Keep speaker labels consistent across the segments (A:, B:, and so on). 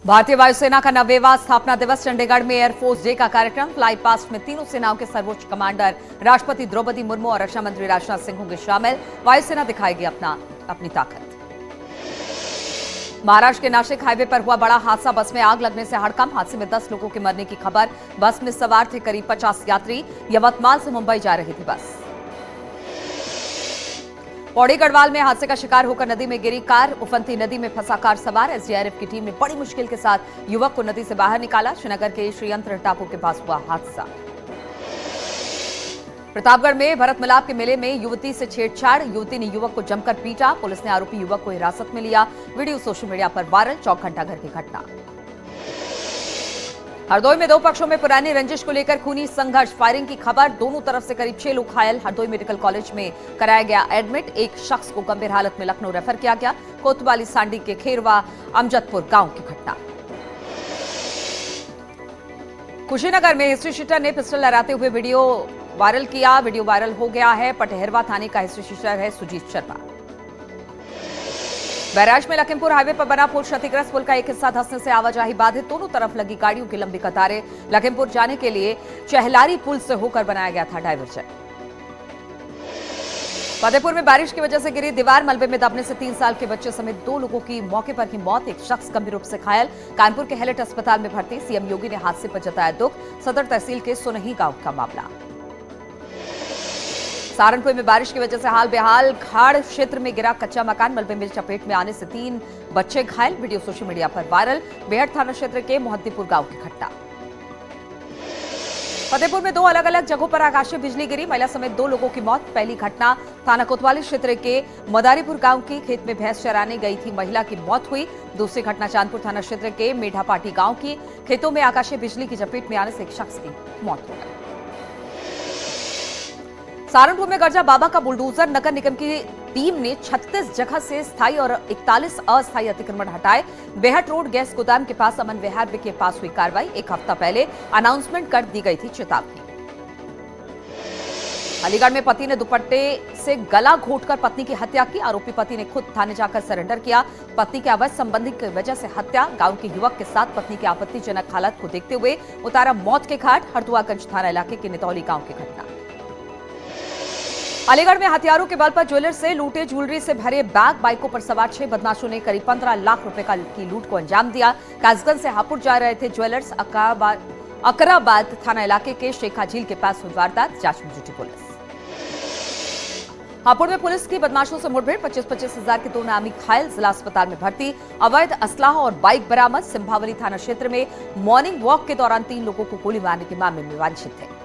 A: भारतीय वायुसेना का 90वां स्थापना दिवस चंडीगढ़ में एयरफोर्स डे का कार्यक्रम। फ्लाई पास्ट में तीनों सेनाओं के सर्वोच्च कमांडर राष्ट्रपति द्रौपदी मुर्मू और रक्षा मंत्री राजनाथ सिंह होंगे शामिल। वायुसेना दिखाएगी अपनी ताकत। महाराष्ट्र के नासिक हाईवे पर हुआ बड़ा हादसा। बस में आग लगने से हड़कंप। हादसे में 10 लोगों के मरने की खबर। बस में सवार थे करीब 50 यात्री। यवतमाल से मुंबई जा रही थी बस। पौड़ी गढ़वाल में हादसे का शिकार होकर नदी में गिरी कार। उफनती नदी में फंसा कार सवार। एसडीआरएफ की टीम ने बड़ी मुश्किल के साथ युवक को नदी से बाहर निकाला। श्रीनगर के श्रीयंत्र टापू के पास हुआ हादसा। प्रतापगढ़ में भरत मिलाप के मेले में युवती से छेड़छाड़। युवती ने युवक को जमकर पीटा। पुलिस ने आरोपी युवक को हिरासत में लिया। वीडियो सोशल मीडिया पर वायरल। चौक घंटा घर की घटना। हरदोई में दो पक्षों में पुरानी रंजिश को लेकर खूनी संघर्ष। फायरिंग की खबर। दोनों तरफ से करीब 6 लोग घायल। हरदोई मेडिकल कॉलेज में कराया गया एडमिट। एक शख्स को गंभीर हालत में लखनऊ रेफर किया गया। कोतवाली सांडी के खेरवा अमजदपुर गांव की घटना। कुशीनगर में हिस्ट्री शीटर ने पिस्टल लहराते हुए वीडियो वायरल किया। वीडियो वायरल हो गया है। पटहेरवा थाने का हिस्ट्री शीटर है सुजीत शर्मा। बैराज में लखीमपुर हाईवे पर बना पुल क्षतिग्रस्त। पुल का एक हिस्सा धंसने से आवाजाही बाधित। दोनों तरफ लगी गाड़ियों की लंबी कतारें। लखीमपुर जाने के लिए चहलारी पुल से होकर बनाया गया था डायवर्जन। फतेहपुर में बारिश की वजह से गिरी दीवार। मलबे में दबने से 3 साल के बच्चे समेत 2 लोगों की मौके पर ही मौत। एक शख्स गंभीर रूप से घायल। कानपुर के हेलेट अस्पताल में भर्ती। सीएम योगी ने हादसे पर जताया दुख। सदर तहसील के सोनही गांव का मामला। सहारनपुर में बारिश की वजह से हाल बेहाल। खाड़ क्षेत्र में गिरा कच्चा मकान। मलबे में चपेट में आने से 3 बच्चे घायल। वीडियो सोशल मीडिया पर वायरल। बेहट थाना क्षेत्र के मोहद्दीपुर गांव की घटना। फतेहपुर में 2 अलग अलग जगहों पर आकाशीय बिजली गिरी। महिला समेत 2 लोगों की मौत। पहली घटना थाना कोतवाली क्षेत्र के मदारीपुर गांव की। खेत में भैंस चराने गई थी महिला की मौत हुई। दूसरी घटना चांदपुर थाना क्षेत्र के मेढापाटी गांव की। खेतों में आकाशीय बिजली की चपेट में आने से एक शख्स की मौत हो गई। सहारनपुर में गर्जा बाबा का बुलडोजर। नगर निगम की टीम ने 36 जगह से स्थायी और 41 अस्थायी अतिक्रमण हटाए। बेहट रोड गैस गोदाम के पास अमन विहार के पास हुई कार्रवाई। 1 हफ्ता पहले अनाउंसमेंट कर दी गई थी चेतावनी। अलीगढ़ में पति ने दुपट्टे से गला घोंटकर पत्नी की हत्या की। आरोपी पति ने खुद थाने जाकर सरेंडर किया। पत्नी के अवैध संबंधी की वजह से हत्या। गांव के युवक के साथ पत्नी की आपत्तिजनक हालत को देखते हुए उतारा मौत के घाट। हरदुआगंज थाना इलाके के नितौली गांव की घटना। अलीगढ़ में हथियारों के बल पर ज्वेलर्स से लूटे। ज्वेलरी से भरे बैग। बाइकों पर सवार 6 बदमाशों ने करीब 15 लाख रुपए की लूट को अंजाम दिया। कासगंज से हापुड़ जा रहे थे ज्वेलर्स। अकराबाद थाना इलाके के शेखा झील के पास हुई वारदात। जांच में जुटी पुलिस। हापुड़ में पुलिस की बदमाशों से मुठभेड़। 25-25 हजार के 2 नामी घायल। जिला अस्पताल में भर्ती। अवैध असलाह और बाइक बरामद। सिंभावली थाना क्षेत्र में मॉर्निंग वॉक के दौरान 3 लोगों को गोली मारने के मामले में वांछित थे।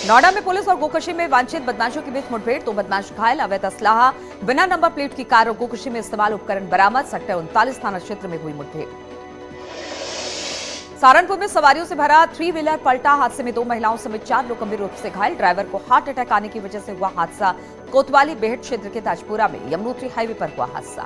A: नोएडा में पुलिस और गोकशी में वांछित बदमाशों के बीच मुठभेड़। 2 बदमाश घायल। अवैध असलाह, बिना नंबर प्लेट की कार और गोकशी में इस्तेमाल उपकरण बरामद। सेक्टर 39 थाना क्षेत्र में हुई मुठभेड़। सहारनपुर में सवारियों से भरा 3 व्हीलर पलटा। हादसे में 2 महिलाओं समेत 4 लोग गंभीर रूप से घायल। ड्राइवर को हार्ट अटैक आने की वजह से हुआ हादसा। कोतवाली बेहट क्षेत्र के ताजपुरा में यमुनोत्री हाईवे पर हुआ हादसा।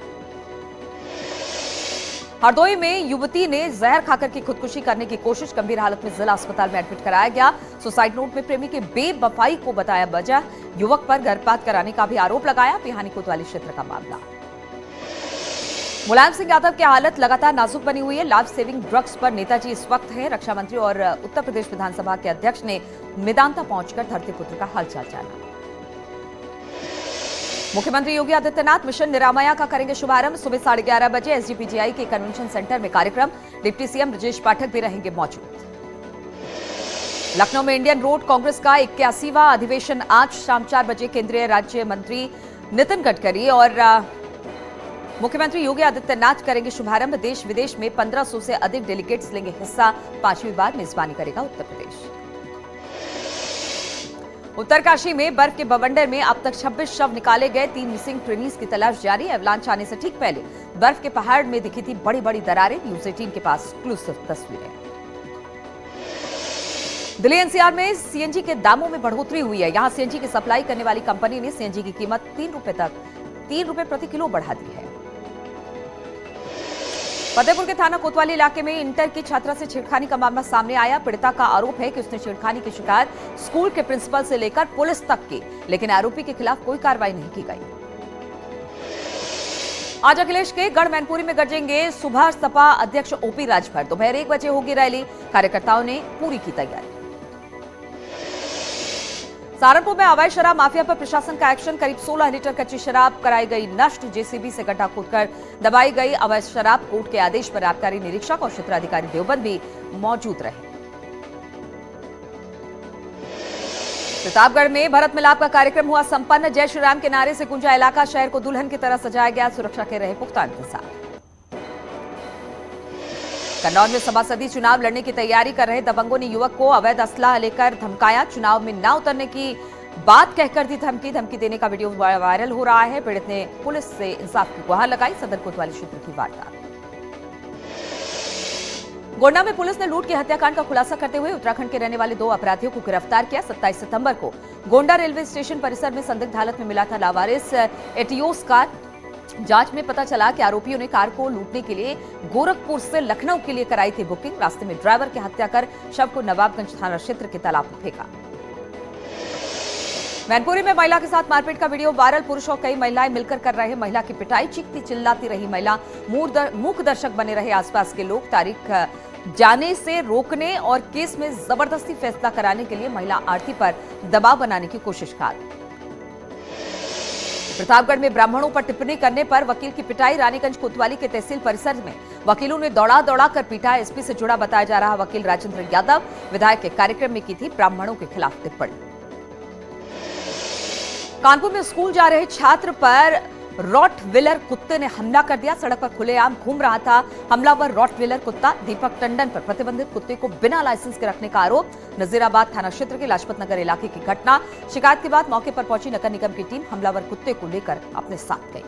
A: हरदोई में युवती ने जहर खाकर की खुदकुशी करने की कोशिश। गंभीर हालत में जिला अस्पताल में एडमिट कराया गया। सुसाइड नोट में प्रेमी की बेवफाई को बताया वजह। युवक पर गर्भपात कराने का भी आरोप लगाया। पिहानी कोतवाली क्षेत्र का मामला। मुलायम सिंह यादव की हालत लगातार नाजुक बनी हुई है। लाइफ सेविंग ड्रग्स पर नेताजी इस वक्त है। रक्षा मंत्री और उत्तर प्रदेश विधानसभा के अध्यक्ष ने मेदांता पहुंचकर धरतीपुत्र का हालचाल जाना। मुख्यमंत्री योगी आदित्यनाथ मिशन निरामया का करेंगे शुभारंभ। सुबह 11:30 बजे एसजीपीजीआई के कन्वेंशन सेंटर में कार्यक्रम। डिप्टी सीएम ब्रजेश पाठक भी रहेंगे मौजूद। लखनऊ में इंडियन रोड कांग्रेस का 81वां अधिवेशन आज शाम 4 बजे। केंद्रीय राज्य मंत्री नितिन गडकरी और मुख्यमंत्री योगी आदित्यनाथ करेंगे शुभारंभ। देश विदेश में 1500 से अधिक डेलीगेट्स लेंगे हिस्सा। 5वीं बार मेजबानी करेगा उत्तर प्रदेश। उत्तरकाशी में बर्फ के बवंडर में अब तक 26 शव निकाले गए। 3 मिसिंग ट्रेनीज की तलाश जारी। एवलांच आने से ठीक पहले बर्फ के पहाड़ में दिखी थी बड़ी बड़ी दरारें। न्यूज 18 के पास एक्सक्लूसिव तस्वीरें। दिल्ली एनसीआर में सीएनजी के दामों में बढ़ोतरी हुई है। यहां सीएनजी की सप्लाई करने वाली कंपनी ने सीएनजी की कीमत 3 रुपए प्रति किलो बढ़ा दी है। फतेहपुर के थाना कोतवाली इलाके में इंटर की छात्रा से छेड़खानी का मामला सामने आया। पीड़िता का आरोप है कि उसने छेड़खानी की शिकायत स्कूल के प्रिंसिपल से लेकर पुलिस तक की, लेकिन आरोपी के खिलाफ कोई कार्रवाई नहीं की गई। आज अखिलेश के गढ़ मैनपुरी में गरजेंगे सुबह सपा अध्यक्ष ओपी राजभर। दोपहर 1 बजे होगी रैली, कार्यकर्ताओं ने पूरी की तैयारी। सहारनपुर में अवैध शराब माफिया पर प्रशासन का एक्शन। करीब 16 लीटर कच्ची शराब कराई गई नष्ट। जेसीबी से गड्ढा खोदकर दबाई गई अवैध शराब। कोर्ट के आदेश पर आबकारी निरीक्षक और क्षेत्राधिकारी देवबंद भी मौजूद रहे। प्रतापगढ़ में भरत मिलाप का कार्यक्रम हुआ संपन्न। जय श्री राम के नारे से गूंजा इलाका। शहर को दुल्हन की तरह सजाया गया। सुरक्षा के रहे पुख्ता इंतजाम। कन्नौज में सभासदी चुनाव लड़ने की तैयारी कर रहे दबंगों ने युवक को अवैध असलाह लेकर धमकाया। चुनाव में न उतरने की बात कहकर दी धमकी। धमकी देने का वीडियो वायरल हो रहा है। पीड़ित ने पुलिस से इंसाफ की गुहार लगाई। सदर कोतवाली क्षेत्र की वारदात। गोंडा में पुलिस ने लूट के हत्याकांड का खुलासा करते हुए उत्तराखंड के रहने वाले 2 अपराधियों को गिरफ्तार किया। 27 सितंबर को गोंडा रेलवे स्टेशन परिसर में संदिग्ध हालत में मिला था लावारिस एटियोस कार। जांच में पता चला कि आरोपियों ने कार को लूटने के लिए गोरखपुर से लखनऊ के लिए कराई थी बुकिंग। रास्ते में ड्राइवर की हत्या कर शव को नवाबगंज थाना क्षेत्र के तालाब में फेंका। मैनपुरी में महिला के साथ मारपीट का वीडियो वायरल। पुरुष और कई महिलाएं मिलकर कर रहे महिला की पिटाई। चीखती चिल्लाती रही महिला। मूक दर्शक बने रहे आसपास के लोग। तारीख जाने से रोकने और केस में जबरदस्ती फैसला कराने के लिए महिला आरती पर दबाव बनाने की कोशिश की। प्रतापगढ़ में ब्राह्मणों पर टिप्पणी करने पर वकील की पिटाई। रानीगंज कोतवाली के तहसील परिसर में वकीलों ने दौड़ा दौड़ा कर पीटा। एसपी से जुड़ा बताया जा रहा वकील राजेंद्र यादव विधायक के कार्यक्रम में की थी ब्राह्मणों के खिलाफ टिप्पणी। कानपुर में स्कूल जा रहे छात्र पर रॉटविलर कुत्ते ने हमला कर दिया। सड़क पर खुलेआम घूम रहा था हमलावर रॉटविलर कुत्ता। दीपक टंडन पर प्रतिबंधित कुत्ते को बिना लाइसेंस के रखने का आरोप। नजीराबाद थाना क्षेत्र के लाजपत नगर इलाके की घटना। शिकायत के बाद मौके पर पहुंची नगर निगम की टीम हमलावर कुत्ते को लेकर अपने साथ गई।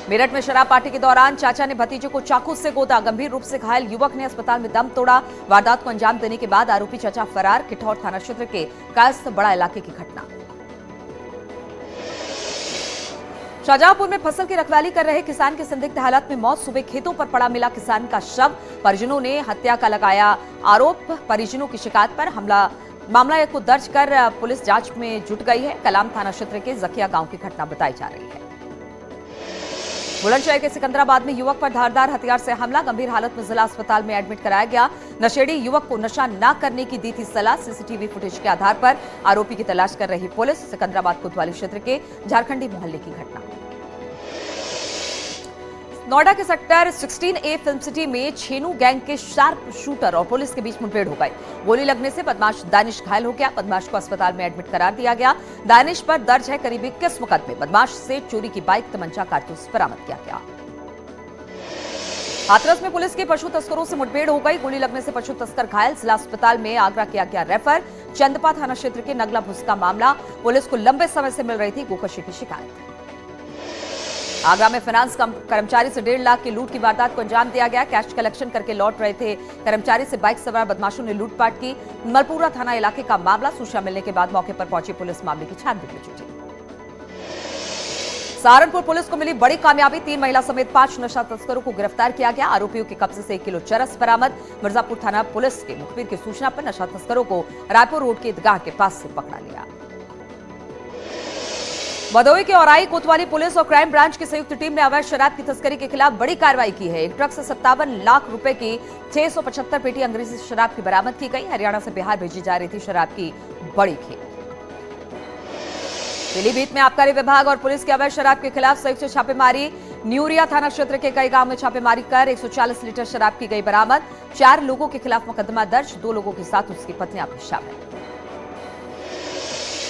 A: मेरठ में शराब पार्टी के दौरान चाचा ने भतीजे को चाकू से गोदा। गंभीर रूप से घायल युवक ने अस्पताल में दम तोड़ा। वारदात को अंजाम देने के बाद आरोपी चाचा फरार। किठौर थाना क्षेत्र के कायस्थ बड़ा इलाके की घटना। शाहजहांपुर में फसल की रखवाली कर रहे किसान की संदिग्ध हालत में मौत। सुबह खेतों पर पड़ा मिला किसान का शव। परिजनों ने हत्या का लगाया आरोप। परिजनों की शिकायत पर मामला को दर्ज कर पुलिस जांच में जुट गई है। कलाम थाना क्षेत्र के जकिया गांव की घटना बताई जा रही है। बुलंदशहर के सिकंदराबाद में युवक पर धारदार हथियार से हमला। गंभीर हालत में जिला अस्पताल में एडमिट कराया गया। नशेड़ी युवक को नशा न करने की दी थी सलाह। सीसीटीवी फुटेज के आधार पर आरोपी की तलाश कर रही पुलिस। सिकंदराबाद कोतवाली क्षेत्र के झारखंडी मोहल्ले की घटना। नोएडा के सेक्टर 16A फिल्म सिटी में छेनू गैंग के शार्प शूटर और पुलिस के बीच मुठभेड़ हो गई। गोली लगने से बदमाश दानिश घायल हो गया। बदमाश को अस्पताल में एडमिट करार दिया गया। दानिश पर दर्ज है करीब 21 मुकदमे। बदमाश से चोरी की बाइक, तमंचा, कारतूस बरामद किया गया। हाथरस में पुलिस के पशु तस्करों से मुठभेड़ हो गई। गोली लगने से पशु तस्कर घायल। जिला अस्पताल में आगरा किया गया रेफर। चंदपा थाना क्षेत्र के नगला भुस्का मामला। पुलिस को लंबे समय से मिल रही थी गोकशी की शिकायत। आगरा में फाइनेंस कर्मचारी से 1.5 लाख की लूट की वारदात को अंजाम दिया गया। कैश कलेक्शन करके लौट रहे थे कर्मचारी से बाइक सवार बदमाशों ने लूटपाट की। मलपुरा थाना इलाके का मामला। सूचना मिलने के बाद मौके पर पहुंची पुलिस मामले की छानबीन में जुटी। सहारनपुर पुलिस को मिली बड़ी कामयाबी। 3 महिला समेत 5 नशा तस्करों को गिरफ्तार किया गया। आरोपियों के कब्जे से 1 किलो चरस बरामद। मिर्जापुर थाना पुलिस के मुखबिर की सूचना पर नशा तस्करों को रायपुर रोड के ईदगाह के पास से पकड़ा लिया। भदोही के औराई कोतवाली पुलिस और क्राइम ब्रांच की संयुक्त टीम ने अवैध शराब की तस्करी के खिलाफ बड़ी कार्रवाई की है। एक ट्रक से 57 लाख रुपए की 675 पेटी अंग्रेजी शराब की बरामद की गई। हरियाणा से बिहार भेजी जा रही थी शराब की बड़ी खेप। पीलीभीत में आबकारी विभाग और पुलिस की अवैध शराब के खिलाफ संयुक्त छापेमारी। न्यूरिया थाना क्षेत्र के कई गांव में छापेमारी कर 140 लीटर शराब की गई बरामद। 4 लोगों के खिलाफ मुकदमा दर्ज। 2 लोगों के साथ उसकी पत्नियां भी शामिल।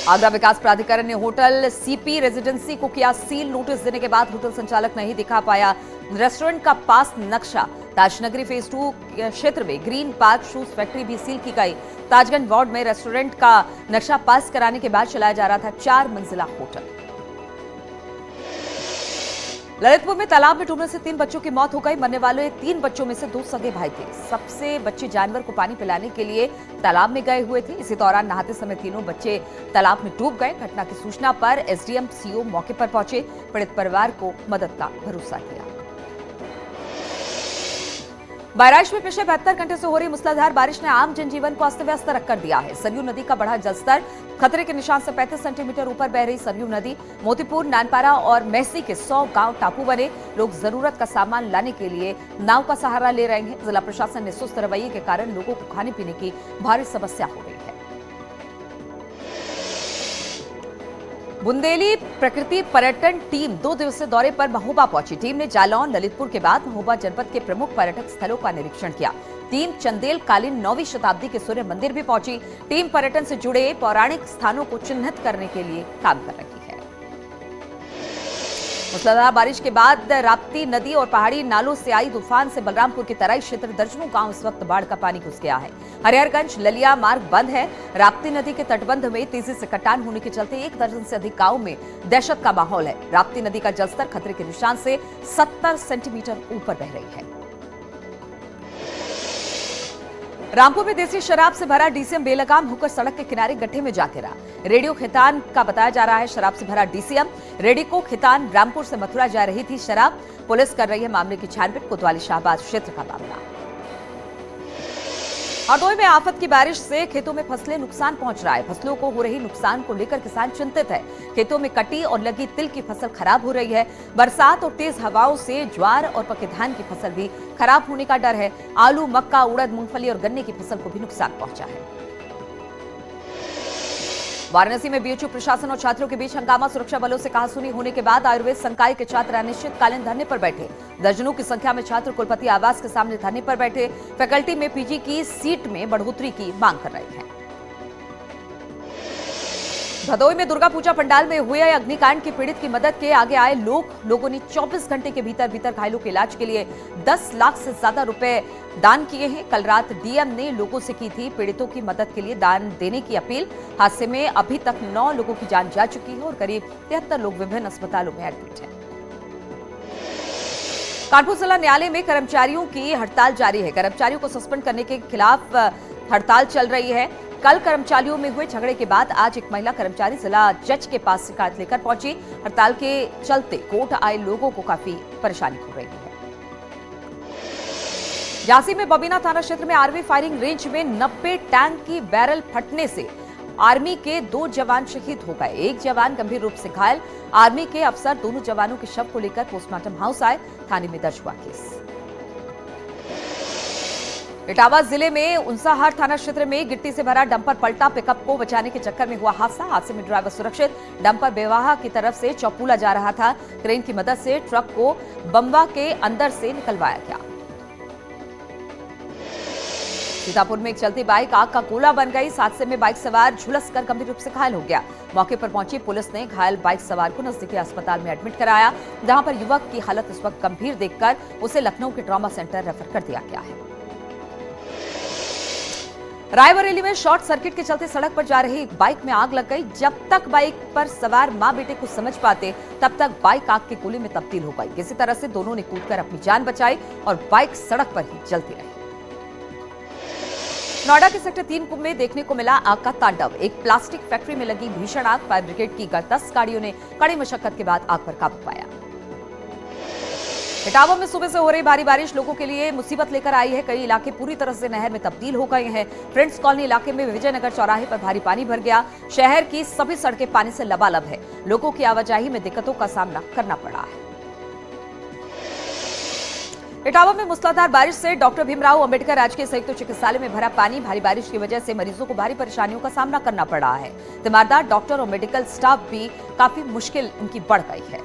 A: आगरा विकास प्राधिकरण ने होटल सीपी रेजिडेंसी को किया सील। नोटिस देने के बाद होटल संचालक नहीं दिखा पाया रेस्टोरेंट का पास नक्शा। ताजनगरी फेज 2 क्षेत्र में ग्रीन पार्क शूज फैक्ट्री भी सील की गई। ताजगंज वार्ड में रेस्टोरेंट का नक्शा पास कराने के बाद चलाया जा रहा था 4 मंजिला होटल। ललितपुर में तालाब में डूबने से 3 बच्चों की मौत हो गई। मरने वाले 3 बच्चों में से 2 सगे भाई थे। सबसे बच्चे जानवर को पानी पिलाने के लिए तालाब में गए हुए थे। इसी दौरान नहाते समय तीनों बच्चे तालाब में डूब गए। घटना की सूचना पर एसडीएम सीओ मौके पर पहुंचे। पीड़ित परिवार को मदद का भरोसा किया। बहराइच में पिछले 72 घंटे से हो रही मूसलाधार बारिश ने आम जनजीवन को अस्त व्यस्त रख कर दिया है। सरयू नदी का बढ़ा जलस्तर, खतरे के निशान से 35 सेंटीमीटर ऊपर बह रही सरयू नदी, मोतीपुर, नानपारा और महसी के 100 गांव टापू बने। लोग जरूरत का सामान लाने के लिए नाव का सहारा ले रहे हैं। जिला प्रशासन ने सुस्त रवैये के कारण लोगों को खाने पीने की भारी समस्या हो रही है। बुंदेली प्रकृति पर्यटन टीम 2 दिवसीय दौरे पर महोबा पहुंची। टीम ने जालौन, ललितपुर के बाद महोबा जनपद के प्रमुख पर्यटक स्थलों का निरीक्षण किया। टीम चंदेल कालीन 9वीं शताब्दी के सूर्य मंदिर भी पहुंची। टीम पर्यटन से जुड़े पौराणिक स्थानों को चिन्हित करने के लिए काम कर रही है। मूसलाधार बारिश के बाद राप्ती नदी और पहाड़ी नालों से आई तूफान से बलरामपुर के तराई क्षेत्र दर्जनों गांव इस वक्त बाढ़ का पानी घुस गया है। हरिहरगंज ललिया मार्ग बंद है। राप्ती नदी के तटबंध में तेजी से कटान होने के चलते 1 दर्जन से अधिक गांव में दहशत का माहौल है। राप्ती नदी का जलस्तर खतरे के निशान से 70 सेंटीमीटर ऊपर बह रही है। रामपुर में देसी शराब से भरा डीसीएम बेलगाम होकर सड़क के किनारे गड्ढे में जा गिरा। रेडियो खितान का बताया जा रहा है शराब से भरा डीसीएम। रेडिको खितान रामपुर से मथुरा जा रही थी शराब। पुलिस कर रही है मामले की छानबीन। कोतवाली शाहबाद क्षेत्र का मामला। हरदोई में आफत की बारिश से खेतों में फसलें नुकसान पहुंच रहा है। फसलों को हो रही नुकसान को लेकर किसान चिंतित है। खेतों में कटी और लगी तिल की फसल खराब हो रही है। बरसात और तेज हवाओं से ज्वार और पके धान की फसल भी खराब होने का डर है। आलू, मक्का, उड़द, मूंगफली और गन्ने की फसल को भी नुकसान पहुंचा है। वाराणसी में बीएचयू प्रशासन और छात्रों के बीच हंगामा। सुरक्षा बलों से कहासुनी होने के बाद आयुर्वेद संकाय के छात्र अनिश्चितकालीन धरने पर बैठे। दर्जनों की संख्या में छात्र कुलपति आवास के सामने धरने पर बैठे। फैकल्टी में पीजी की सीट में बढ़ोतरी की मांग कर रहे हैं। भदोई में दुर्गा पूजा पंडाल में हुए अग्निकांड के पीड़ित की मदद के आगे आए लोगों ने 24 घंटे के भीतर घायलों के इलाज के लिए 10 लाख से ज्यादा रुपए दान किए हैं। कल रात डीएम ने लोगों से की थी पीड़ितों की मदद के लिए दान देने की अपील। हादसे में अभी तक 9 लोगों की जान जा चुकी है और करीब 73 लोग विभिन्न अस्पतालों में एडमिट हैं। कानपुर जिला न्यायालय में कर्मचारियों की हड़ताल जारी है। कर्मचारियों को सस्पेंड करने के खिलाफ हड़ताल चल रही है। कल कर्मचारियों में हुए झगड़े के बाद आज एक महिला कर्मचारी जिला जज के पास शिकायत लेकर पहुंची। हड़ताल के चलते कोर्ट आए लोगों को काफी परेशानी हो रही है। झांसी में बबीना थाना क्षेत्र में आर्मी फायरिंग रेंज में 90 टैंक की बैरल फटने से आर्मी के 2 जवान शहीद हो गए। एक जवान गंभीर रूप से घायल। आर्मी के अफसर दोनों जवानों के शव को लेकर पोस्टमार्टम हाउस आए। थाने में दर्ज हुआ केस। इटावा जिले में उंसाहार थाना क्षेत्र में गिट्टी से भरा डंपर पलटा। पिकअप को बचाने के चक्कर में हुआ हादसा। हादसे में ड्राइवर सुरक्षित। डंपर बेवाहा की तरफ से चौपूला जा रहा था। क्रेन की मदद से ट्रक को बम्बा के अंदर से निकलवाया गया। सीतापुर में एक चलती बाइक आग का गोला बन गई। इस हादसे में बाइक सवार झुलसकर गंभीर रूप से घायल हो गया। मौके पर पहुंची पुलिस ने घायल बाइक सवार को नजदीकी अस्पताल में एडमिट कराया, जहां पर युवक की हालत इस वक्त गंभीर देखकर उसे लखनऊ के ट्रॉमा सेंटर रेफर कर दिया गया है। रायबरेली में शॉर्ट सर्किट के चलते सड़क पर जा रही एक बाइक में आग लग गई। जब तक बाइक पर सवार मां बेटे को समझ पाते तब तक बाइक आग के गोले में तब्दील हो गई। किसी तरह से दोनों ने कूदकर अपनी जान बचाई और बाइक सड़क पर ही जलती रही। नोएडा के सेक्टर 3 में देखने को मिला आग का तांडव। एक प्लास्टिक फैक्ट्री में लगी भीषण आग। फायर ब्रिगेड की 10 गाड़ियों ने कड़ी मशक्कत के बाद आग पर काबू पाया। इटावा में सुबह से हो रही भारी बारिश लोगों के लिए मुसीबत लेकर आई है। कई इलाके पूरी तरह से नहर में तब्दील हो गए हैं। फ्रेंड्स कॉलोनी इलाके में विजयनगर चौराहे पर भारी पानी भर गया। शहर की सभी सड़कें पानी से लबालब है। लोगों की आवाजाही में दिक्कतों का सामना करना पड़ा है। इटावा में मूसलाधार बारिश से डॉक्टर भीमराव अंबेडकर राजकीय संयुक्त चिकित्सालय में भरा पानी। भारी बारिश की वजह से मरीजों को भारी परेशानियों का सामना करना पड़ा है। तीमारदार डॉक्टर और मेडिकल स्टाफ भी काफी मुश्किल उनकी बढ़ गई है।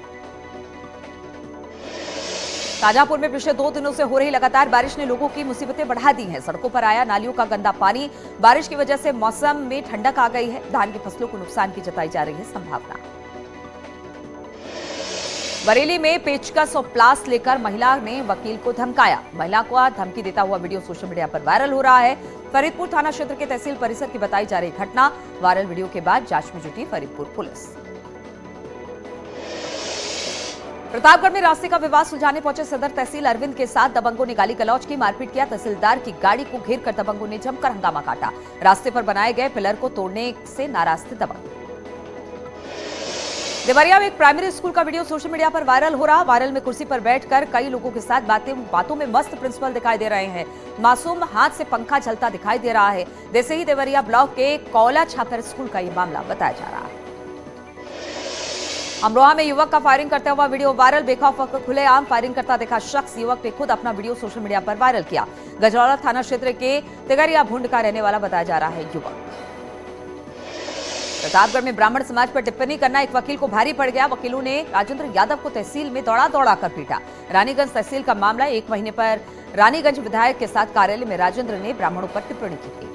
A: शाहजहांपुर में पिछले 2 दिनों से हो रही लगातार बारिश ने लोगों की मुसीबतें बढ़ा दी हैं। सड़कों पर आया नालियों का गंदा पानी। बारिश की वजह से मौसम में ठंडक आ गई है। धान की फसलों को नुकसान की जताई जा रही है संभावना। बरेली में पेचकस और प्लास लेकर महिला ने वकील को धमकाया। महिला को धमकी देता हुआ वीडियो सोशल मीडिया पर वायरल हो रहा है। फरीदपुर थाना क्षेत्र के तहसील परिसर की बताई जा रही घटना। वायरल वीडियो के बाद जांच में जुटी फरीदपुर पुलिस। प्रतापगढ़ में रास्ते का विवाद सुलझाने पहुंचे सदर तहसील अरविंद के साथ दबंगों ने गाली गलौज की, मारपीट किया। तहसीलदार की गाड़ी को घेर कर दबंगों ने जमकर हंगामा काटा। रास्ते पर बनाए गए पिलर को तोड़ने से नाराज थे दबंग। देवरिया में एक प्राइमरी स्कूल का वीडियो सोशल मीडिया पर वायरल हो रहा। वायरल में कुर्सी पर बैठकर कई लोगों के साथ बातों में मस्त प्रिंसिपल दिखाई दे रहे हैं। मासूम हाथ से पंखा चलता दिखाई दे रहा है। जैसे ही देवरिया ब्लॉक के कौला छात्र स्कूल का ये मामला बताया जा रहा है। अमरोहा में युवक का फायरिंग करता हुआ वीडियो वायरल। बेखौफ होकर खुलेआम फायरिंग करता देखा शख्स युवक ने खुद अपना वीडियो सोशल मीडिया पर वायरल किया। गजरौला थाना क्षेत्र के तिगरिया भुंड का रहने वाला बताया जा रहा है युवक। प्रतापगढ़ में ब्राह्मण समाज पर टिप्पणी करना एक वकील को भारी पड़ गया। वकीलों ने राजेंद्र यादव को तहसील में दौड़ा कर पीटा। रानीगंज तहसील का मामला। 1 महीने पर रानीगंज विधायक के साथ कार्यालय में राजेंद्र ने ब्राह्मणों पर टिप्पणी की थी।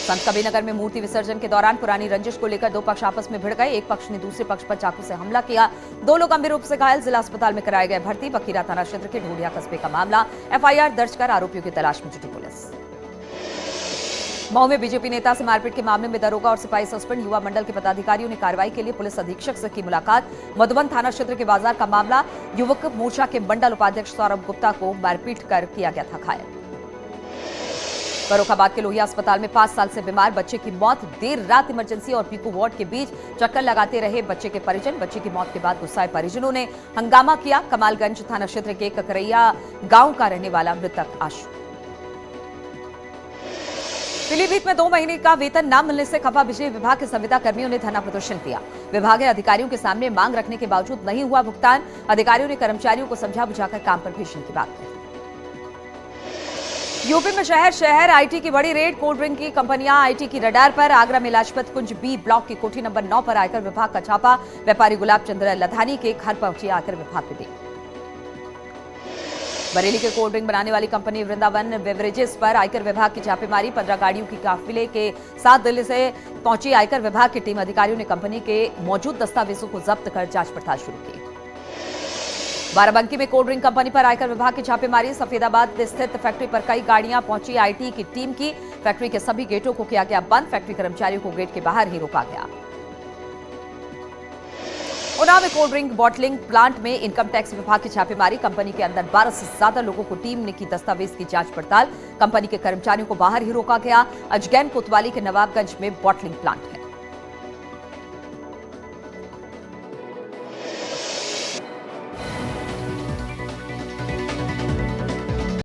A: संत कबीरनगर में मूर्ति विसर्जन के दौरान पुरानी रंजिश को लेकर 2 पक्ष आपस में भिड़ गए। एक पक्ष ने दूसरे पक्ष पर चाकू से हमला किया। 2 लोग गंभीर रूप से घायल, जिला अस्पताल में कराए गए भर्ती। बखीरा थाना क्षेत्र के ढोडिया कस्बे का मामला। एफआईआर दर्ज कर आरोपियों की तलाश में जुटी पुलिस। मऊ में बीजेपी नेता से मारपीट के मामले में दरोगा और सिपाही सस्पेंड। युवा मंडल के पदाधिकारियों ने कार्रवाई के लिए पुलिस अधीक्षक से की मुलाकात। मधुबन थाना क्षेत्र के बाजार का मामला। युवक मोर्चा के मंडल उपाध्यक्ष सौरभ गुप्ता को मारपीट कर किया गया था घायल। फर्रुखाबाद के लोहिया अस्पताल में 5 साल से बीमार बच्चे की मौत। देर रात इमरजेंसी और पीकू वार्ड के बीच चक्कर लगाते रहे बच्चे के परिजन। बच्चे की मौत के बाद गुस्साए परिजनों ने हंगामा किया। कमालगंज थाना क्षेत्र के ककरैया गांव का रहने वाला मृतक आशु। पीलीभीत में 2 महीने का वेतन न मिलने से खफा बिजली विभाग के संविदा कर्मियों ने धरना प्रदर्शन किया। विभागीय अधिकारियों के सामने मांग रखने के बावजूद नहीं हुआ भुगतान। अधिकारियों ने कर्मचारियों को समझा बुझाकर काम पर भेजने की बात कही। यूपी में शहर आईटी की बड़ी रेड। कोल्ड ड्रिंक की कंपनियां आईटी की रडार पर। आगरा में लाजपत कुंज बी ब्लॉक की कोठी नंबर 9 पर आयकर विभाग का छापा। व्यापारी गुलाब चंद्र लधानी के घर पहुंची आयकर विभाग की टीम। बरेली के कोल्ड ड्रिंक बनाने वाली कंपनी वृंदावन बेवरेजेस पर आयकर विभाग की छापेमारी। 15 गाड़ियों की काफिले के साथ दिल्ली से पहुंची आयकर विभाग की टीम। अधिकारियों ने कंपनी के मौजूद दस्तावेजों को जब्त कर जांच पड़ताल शुरू की। बाराबंकी में कोल्ड ड्रिंक कंपनी पर आयकर विभाग की छापेमारी। सफेदाबाद स्थित फैक्ट्री पर कई गाड़ियां पहुंची आईटी की टीम की। फैक्ट्री के सभी गेटों को किया गया बंद। फैक्ट्री कर्मचारियों को गेट के बाहर ही रोका गया। उन्नाव में कोल्ड ड्रिंक बॉटलिंग प्लांट में इनकम टैक्स विभाग की छापेमारी। कंपनी के अंदर 12 से ज्यादा लोगों को टीम ने की दस्तावेज की जांच पड़ताल। कंपनी के कर्मचारियों को बाहर ही रोका गया। अजगैन कोतवाली के नवाबगंज में बॉटलिंग प्लांट है।